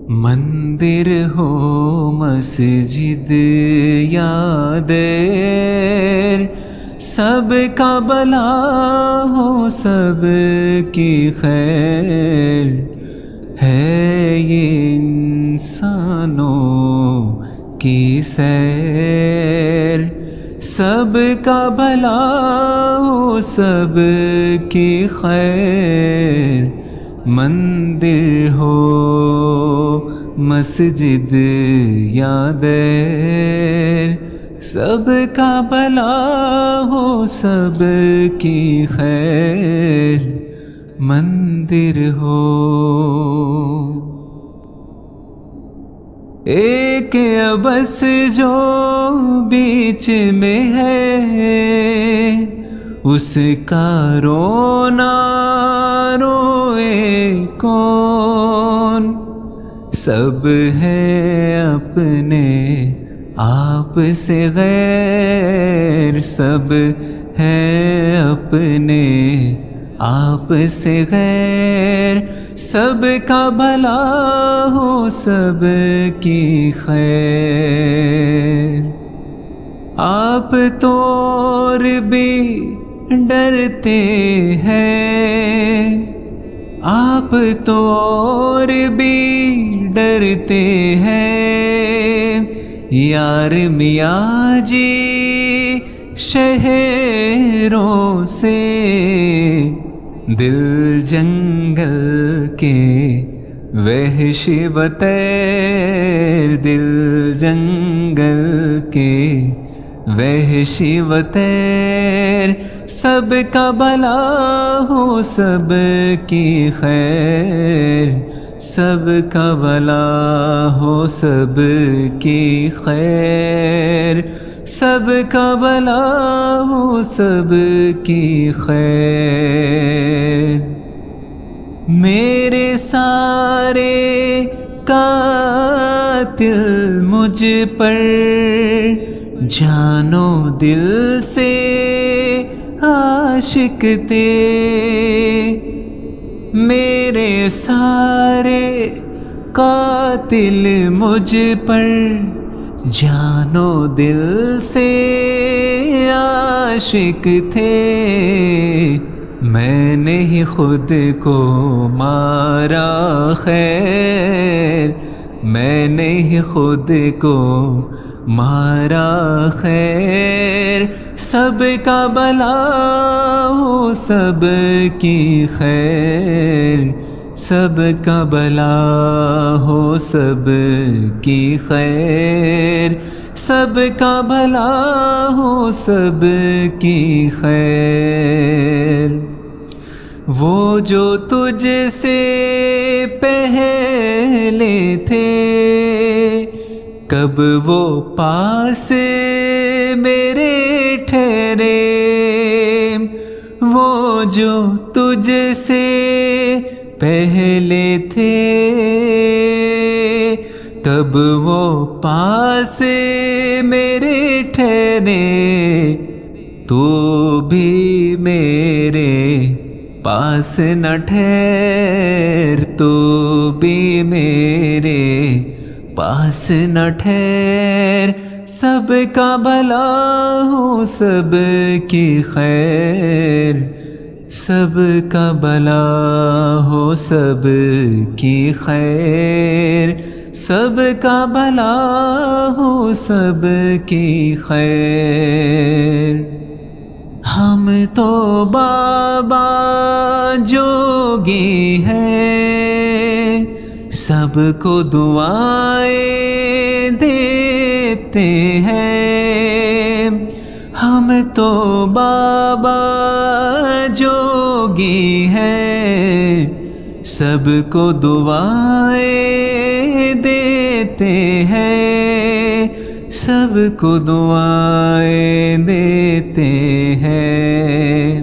مندر ہو مسجد یا دیر، سب کا بھلا ہو سب کی خیر، ہے یہ انسانوں کی سیر، سب کا بھلا ہو سب کی خیر، مندر ہو مسجد یا دیر، سب کا بھلا ہو سب کی خیر، مندر ہو۔ ایک عبث جو بیچ میں ہے، اس کا رونا روئے کون، سب ہے اپنے آپ سے غیر، سب ہے اپنے آپ سے غیر، سب کا بھلا ہو سب کی خیر، آپ تو اور بھی ڈرتے ہیں، آپ تو اور بھی ڈرتے ہیں، یار میاں جی شہروں سے، دل جنگل کے وحشی و طیر، دل جنگل کے وحشی و طیر، سب کا بھلا ہو سب کی خیر، سب کا بھلا ہو سب کی خیر، سب کا بھلا ہو سب کی خیر، میرے سارے قاتل مجھ پر جانو دل سے عاشق تھے، میرے سارے قاتل مجھ پر جانو دل سے عاشق تھے، میں نے ہی خود کو مارا خیر، میں نے ہی خود کو مارا خیر، سب کا بھلا ہو سب کی خیر، سب کا بھلا ہو سب کی خیر، سب کا بھلا ہو سب کی خیر، وہ جو تجھ سے پہلے تھے، کب وہ پاس میرے ٹھہرے، وہ جو تجھ سے پہلے تھے، کب وہ پاس میرے ٹھہرے، تو بھی میرے پاس نہ ٹھہر، تو بھی میرے پاس نہ ٹھہر، سب کا بھلا ہو سب کی خیر، سب کا بھلا ہو سب کی خیر، سب کا بھلا ہو سب کی خیر، ہم تو بابا جوگی ہیں، سب کو دعائیں دیتے ہیں، ہم تو بابا جوگی ہیں، سب کو دعائیں دیتے ہیں، سب کو دعائیں دیتے ہیں،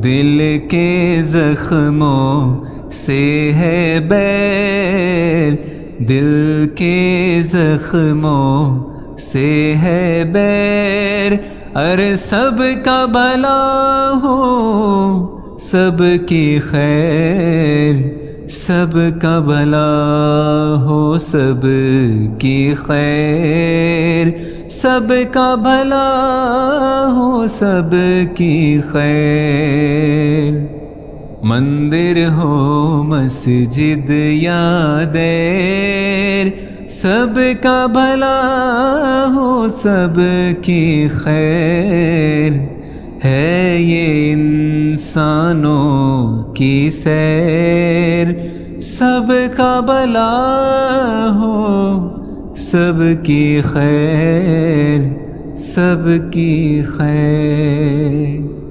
دل کے زخموں سے ہے بیر، دل کے زخموں سے ہے بیر، ارے سب کا بھلا ہو سب کی خیر، سب کا بھلا ہو سب کی خیر، سب کا بھلا ہو سب کی خیر۔ مندر ہو مسجد یا دیر، سب کا بھلا ہو سب کی خیر۔ ہے یہ انسانوں کی سیر، سب کا بھلا ہو سب کی خیر، سب کی خیر۔